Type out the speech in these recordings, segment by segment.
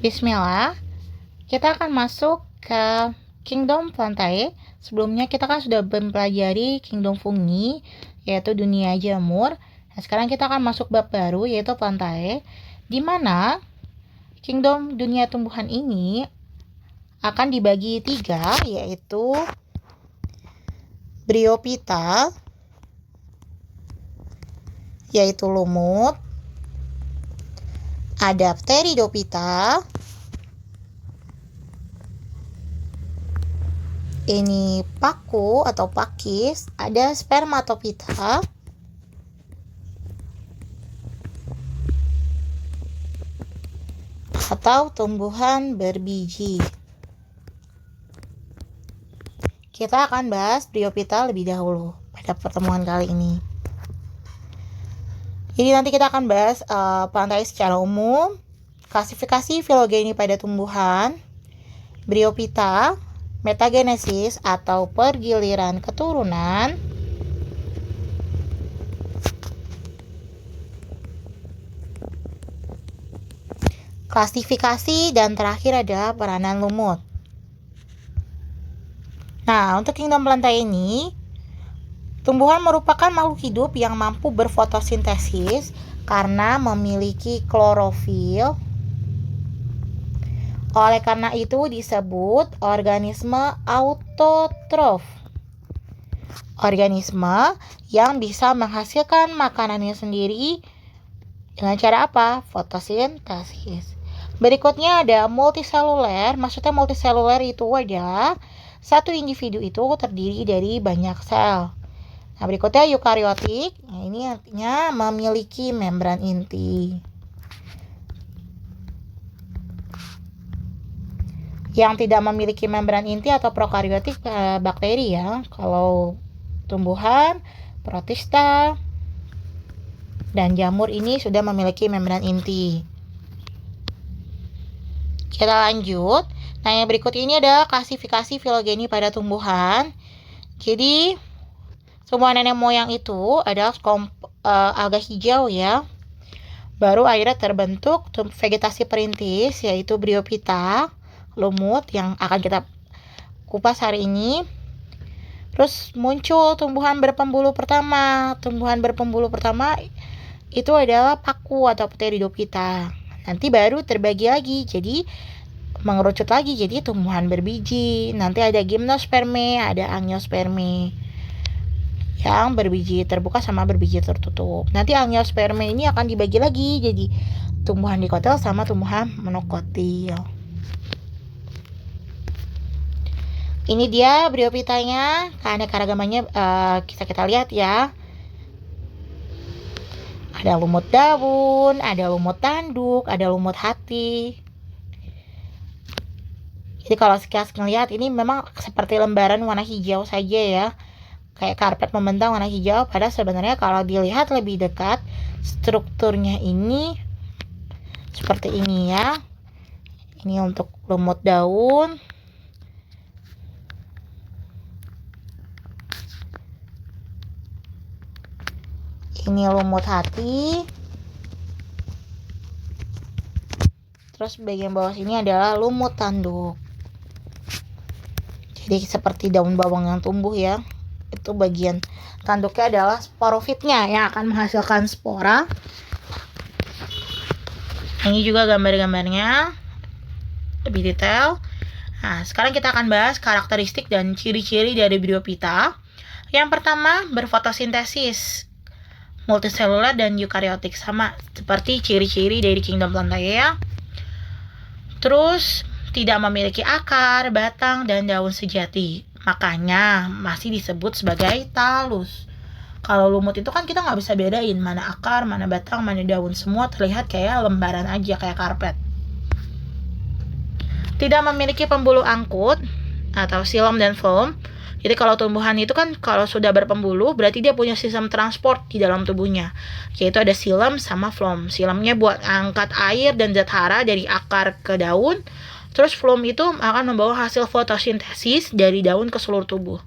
Bismillah, kita akan masuk ke Kingdom Plantae. Sebelumnya kita kan sudah mempelajari Kingdom Fungi, yaitu dunia jamur. Nah, sekarang kita akan masuk bab baru, yaitu Plantae, di mana Kingdom dunia tumbuhan ini akan dibagi 3, yaitu Bryophyta, yaitu lumut, ada Pteridophyta, ini paku atau pakis, ada Spermatophyta, atau tumbuhan berbiji. Kita akan bahas Bryophyta lebih dahulu pada pertemuan kali ini. Jadi nanti kita akan bahas Plantae secara umum, klasifikasi filogeni pada tumbuhan, Bryophyta, metagenesis atau pergiliran keturunan, klasifikasi, dan terakhir ada peranan lumut. Nah, untuk Kingdom Plantae ini, tumbuhan merupakan makhluk hidup yang mampu berfotosintesis karena memiliki klorofil. Oleh karena itu disebut organisme autotrof. Organisme yang bisa menghasilkan makanannya sendiri dengan cara apa? Fotosintesis. Berikutnya ada multiseluler. Maksudnya multiseluler itu adalah satu individu itu terdiri dari banyak sel. Nah, berikutnya eukariotik. Nah, ini artinya memiliki membran inti. Yang tidak memiliki membran inti atau prokariotik bakteri ya. Kalau tumbuhan, protista, dan jamur ini sudah memiliki membran inti. Kita lanjut. Nah, yang berikut ini ada klasifikasi filogeni pada tumbuhan. Jadi semua nenek moyang itu adalah alga hijau ya. Baru akhirnya terbentuk vegetasi perintis, yaitu Bryophyta, lumut yang akan kita kupas hari ini. Terus muncul tumbuhan berpembuluh pertama. Tumbuhan berpembuluh pertama itu adalah paku atau Pteridophyta. Nanti baru terbagi lagi, jadi mengerucut lagi jadi tumbuhan berbiji. Nanti ada gymnosperme, ada angiosperme yang berbiji terbuka sama berbiji tertutup. Nanti angiosperme ini akan dibagi lagi jadi tumbuhan dikotil sama tumbuhan monokotil. Ini dia Bryophytanya, keanekaragamannya kita lihat ya. Ada lumut daun, ada lumut tanduk, ada lumut hati. Jadi kalau sekilas ngelihat ini memang seperti lembaran warna hijau saja ya. Kayak karpet membentang warna hijau, padahal sebenarnya kalau dilihat lebih dekat strukturnya ini seperti ini ya. Ini untuk lumut daun. Ini lumut hati. Terus bagian bawah sini adalah lumut tanduk. Jadi seperti daun bawang yang tumbuh ya. Itu bagian tanduknya adalah sporofitnya yang akan menghasilkan spora. Ini juga gambar-gambarnya lebih detail. Nah, sekarang kita akan bahas karakteristik dan ciri-ciri dari Bryophyta. Yang pertama, berfotosintesis, multiseluler dan eukariotik, sama seperti ciri-ciri dari Kingdom Plantae ya. Terus tidak memiliki akar, batang, dan daun sejati. Makanya masih disebut sebagai talus. Kalau lumut itu kan kita nggak bisa bedain mana akar, mana batang, mana daun. Semua terlihat kayak lembaran aja, kayak karpet. Tidak memiliki pembuluh angkut atau xilem dan phloem. Jadi kalau tumbuhan itu kan kalau sudah berpembuluh berarti dia punya sistem transport di dalam tubuhnya. Yaitu ada xilem sama phloem. Xilemnya buat angkat air dan zat hara dari akar ke daun. Terus phloem itu akan membawa hasil fotosintesis dari daun ke seluruh tubuh.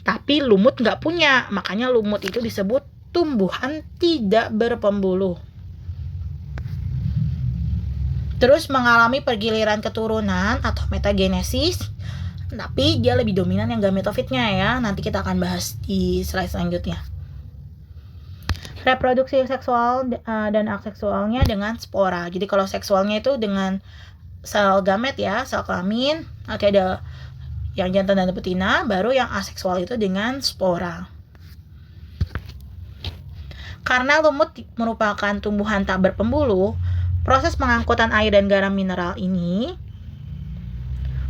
Tapi lumut nggak punya, makanya lumut itu disebut tumbuhan tidak berpembuluh. Terus mengalami pergiliran keturunan atau metagenesis, tapi dia lebih dominan yang gametofitnya ya. Nanti kita akan bahas di slide selanjutnya. Reproduksi seksual dan aseksualnya dengan spora. Jadi kalau seksualnya itu dengan sel gamet ya, sel kelamin. Nanti ada yang jantan dan betina, baru yang aseksual itu dengan spora. Karena lumut merupakan tumbuhan tak berpembuluh, proses pengangkutan air dan garam mineral ini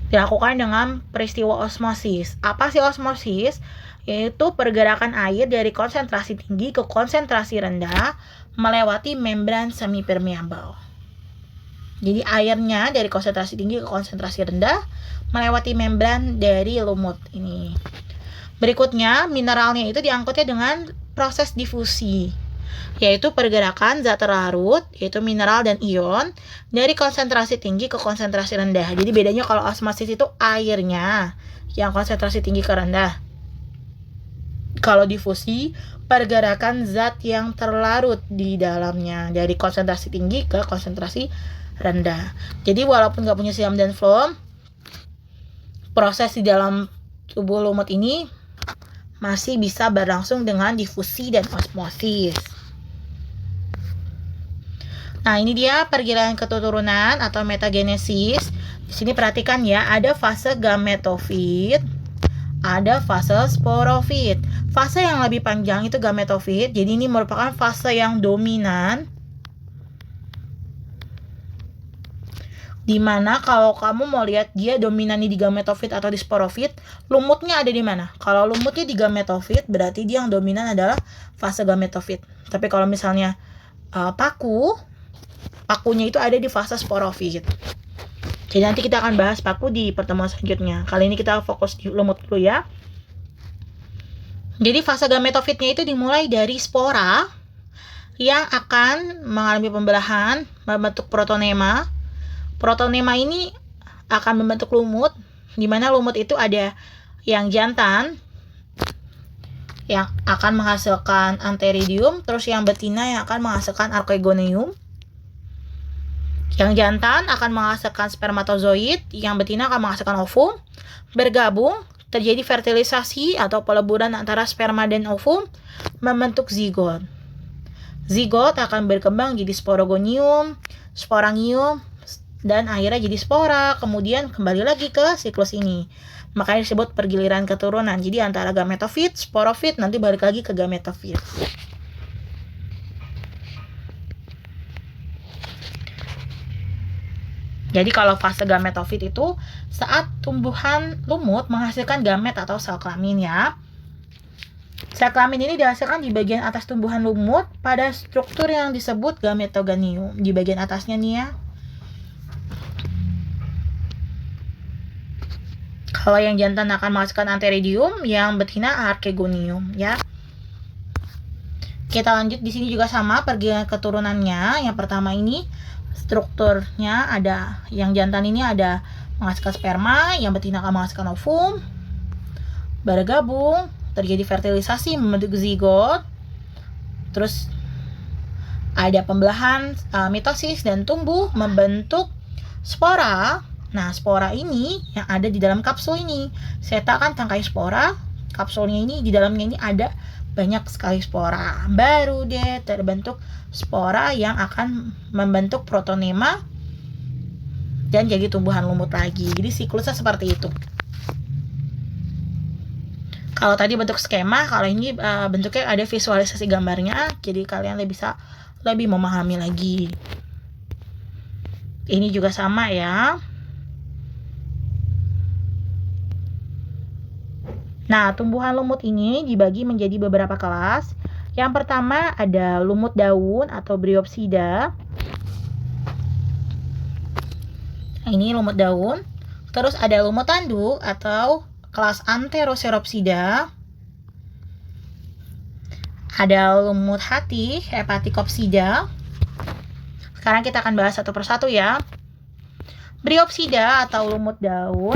dilakukan dengan peristiwa osmosis. Apa sih osmosis? Yaitu pergerakan air dari konsentrasi tinggi ke konsentrasi rendah melewati membran semipermeabel. Jadi airnya dari konsentrasi tinggi ke konsentrasi rendah melewati membran dari lumut ini. Berikutnya, mineralnya itu diangkutnya dengan proses difusi, yaitu pergerakan zat terlarut, yaitu mineral dan ion, dari konsentrasi tinggi ke konsentrasi rendah. Jadi bedanya kalau osmosis itu airnya yang konsentrasi tinggi ke rendah. Kalau difusi, pergerakan zat yang terlarut di dalamnya dari konsentrasi tinggi ke konsentrasi rendah. Jadi walaupun nggak punya siam dan floem, proses di dalam tubuh lumut ini masih bisa berlangsung dengan difusi dan osmosis. Nah, ini dia pergerakan keturunan atau metagenesis. Di sini perhatikan ya, ada fase gametofit, ada fase sporofit. Fase yang lebih panjang itu gametofit. Jadi ini merupakan fase yang dominan. Dimana kalau kamu mau lihat dia dominannya di gametofit atau di sporofit, lumutnya ada di mana? Kalau lumutnya di gametofit, berarti dia yang dominan adalah fase gametofit. Tapi kalau misalnya pakunya itu ada di fase sporofit. Jadi nanti kita akan bahas paku di pertemuan selanjutnya. Kali ini kita fokus di lumut dulu ya. Jadi fase gametofitnya itu dimulai dari spora yang akan mengalami pembelahan, membentuk protonema. Protonema ini akan membentuk lumut, di mana lumut itu ada yang jantan yang akan menghasilkan antheridium, terus yang betina yang akan menghasilkan archegonium. Yang jantan akan menghasilkan spermatozoid, yang betina akan menghasilkan ovum. Bergabung, terjadi fertilisasi atau peleburan antara sperma dan ovum, membentuk zigot. Zigot akan berkembang jadi sporogonium, sporangium, dan akhirnya jadi spora, kemudian kembali lagi ke siklus ini. Makanya disebut pergiliran keturunan. Jadi antara gametofit, sporofit, nanti balik lagi ke gametofit. Jadi kalau fase gametofit itu saat tumbuhan lumut menghasilkan gamet atau sel kelamin ya. Sel kelamin ini dihasilkan di bagian atas tumbuhan lumut pada struktur yang disebut gametogonium. Di bagian atasnya nih ya. Kalau yang jantan akan menghasilkan antheridium, yang betina archegonium ya. Kita lanjut, di sini juga sama pergiliran keturunannya. Yang pertama ini strukturnya ada, yang jantan ini ada menghasilkan sperma, yang betina akan menghasilkan ovum. Bergabung, terjadi fertilisasi membentuk zigot. Terus ada pembelahan, mitosis dan tumbuh membentuk spora. Nah, spora ini yang ada di dalam kapsul ini. Seta kan tangkai spora, kapsulnya ini di dalamnya ini ada banyak sekali spora. Baru deh terbentuk spora yang akan membentuk protonema dan jadi tumbuhan lumut lagi. Jadi siklusnya seperti itu. Kalau tadi bentuk skema, kalau ini bentuknya ada visualisasi gambarnya, jadi kalian bisa lebih memahami lagi. Ini juga sama ya. Nah, tumbuhan lumut ini dibagi menjadi beberapa kelas. Yang pertama ada lumut daun atau Bryopsida. Ini lumut daun. Terus ada lumut tanduk atau kelas Antheroceropsida. Ada lumut hati, Hepaticopsida. Sekarang kita akan bahas satu persatu ya. Bryopsida atau lumut daun.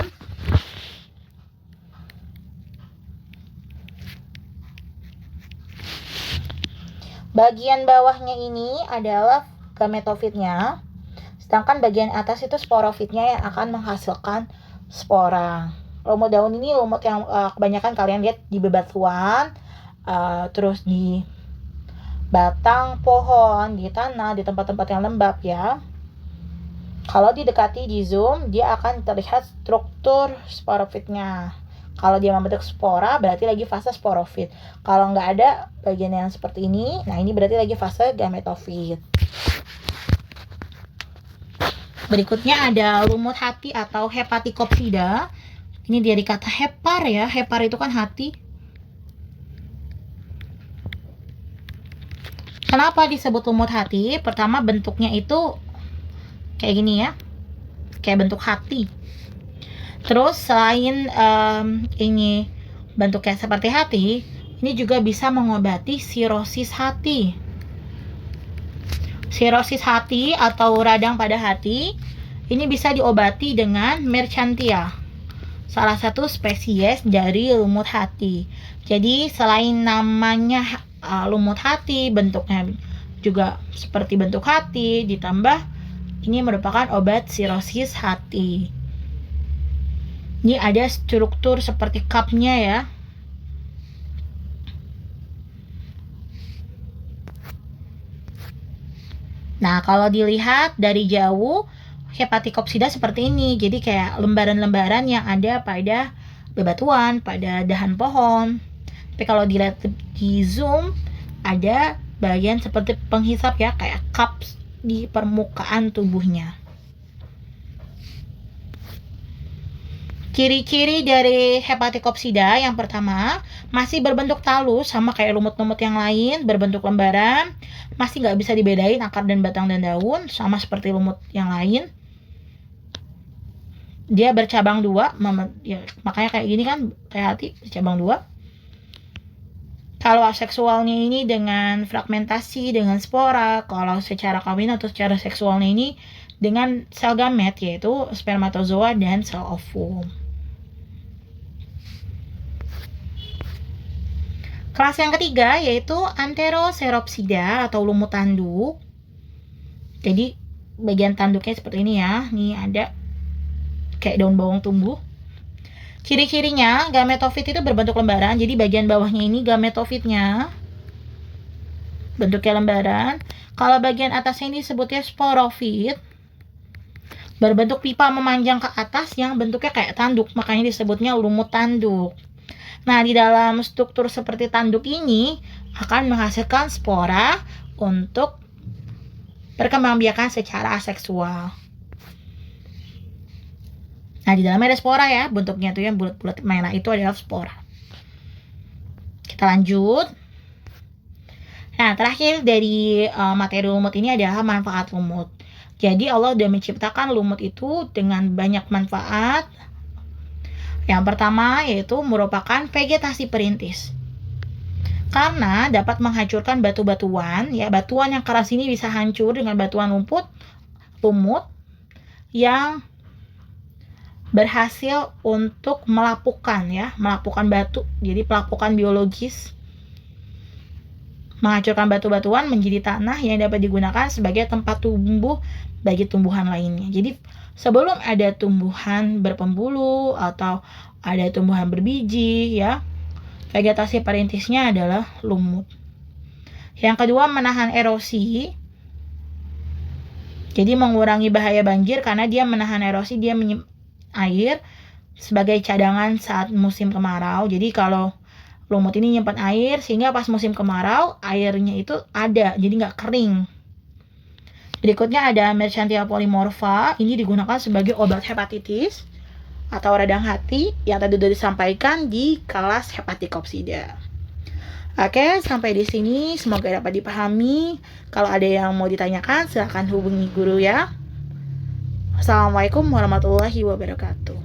Bagian bawahnya ini adalah gametofitnya. Sedangkan bagian atas itu sporofitnya yang akan menghasilkan spora. Lumut daun ini lumut yang kebanyakan kalian lihat di bebatuan, terus di batang pohon, di tanah, di tempat-tempat yang lembab ya. Kalau didekati di zoom, dia akan terlihat struktur sporofitnya. Kalau dia membentuk spora, berarti lagi fase sporofit. Kalau nggak ada bagian yang seperti ini, nah ini berarti lagi fase gametofit. Berikutnya ada lumut hati atau Hepaticopsida. Ini dari kata hepar ya. Hepar itu kan hati. Kenapa disebut lumut hati? Pertama, bentuknya itu kayak gini ya. Kayak bentuk hati. Terus selain ini bentuknya seperti hati, ini juga bisa mengobati sirosis hati. Sirosis hati atau radang pada hati ini bisa diobati dengan Merchantia, salah satu spesies dari lumut hati. Jadi selain namanya lumut hati, bentuknya juga seperti bentuk hati, ditambah ini merupakan obat sirosis hati. Ini ada struktur seperti cupnya ya. Nah, kalau dilihat dari jauh, Hepaticopsida seperti ini. Jadi kayak lembaran-lembaran yang ada pada bebatuan, pada dahan pohon. Tapi kalau dilihat di zoom, ada bagian seperti penghisap ya, kayak cups di permukaan tubuhnya. Ciri-ciri dari Hepaticopsida yang pertama, masih berbentuk talus sama kayak lumut-lumut yang lain, berbentuk lembaran, masih nggak bisa dibedain akar dan batang dan daun, sama seperti lumut yang lain. Dia bercabang dua, ya, makanya kayak gini kan, kayak hati, bercabang dua. Kalau seksualnya ini dengan fragmentasi, dengan spora. Kalau secara kawin atau secara seksualnya ini dengan sel gamet, yaitu spermatozoa dan sel ovum. Kelas yang ketiga yaitu Anteroceropsida atau lumut tanduk. Jadi bagian tanduknya seperti ini ya. Ini ada kayak daun bawang tumbuh. Ciri-cirinya gametofit itu berbentuk lembaran. Jadi bagian bawahnya ini gametofitnya, bentuknya lembaran. Kalau bagian atasnya ini disebutnya sporofit, berbentuk pipa memanjang ke atas yang bentuknya kayak tanduk, makanya disebutnya lumut tanduk. Nah, di dalam struktur seperti tanduk ini akan menghasilkan spora untuk perkembangbiakan secara aseksual. Nah, di dalamnya ada spora ya, bentuknya tuh yang bulat-bulat merah itu adalah spora. Kita lanjut. Nah, terakhir dari materi lumut ini adalah manfaat lumut. Jadi Allah sudah menciptakan lumut itu dengan banyak manfaat. Yang pertama yaitu merupakan vegetasi perintis. Karena dapat menghancurkan batu-batuan, ya batuan yang keras ini bisa hancur dengan batuan lumut yang berhasil untuk melapukan batu. Jadi pelapukan biologis, menghancurkan batu-batuan menjadi tanah yang dapat digunakan sebagai tempat tumbuh bagi tumbuhan lainnya. Jadi sebelum ada tumbuhan berpembulu atau ada tumbuhan berbiji ya, vegetasi perintisnya adalah lumut. Yang kedua, menahan erosi. Jadi mengurangi bahaya banjir karena dia menahan erosi, dia menyimpan air sebagai cadangan saat musim kemarau. Jadi kalau lumut ini nyimpan air sehingga pas musim kemarau airnya itu ada, jadi nggak kering. Berikutnya ada Merchantia polymorpha. Ini digunakan sebagai obat hepatitis atau radang hati yang tadi sudah disampaikan di kelas Hepaticopsida. Oke, sampai di sini semoga dapat dipahami. Kalau ada yang mau ditanyakan silahkan hubungi guru ya. Assalamualaikum warahmatullahi wabarakatuh.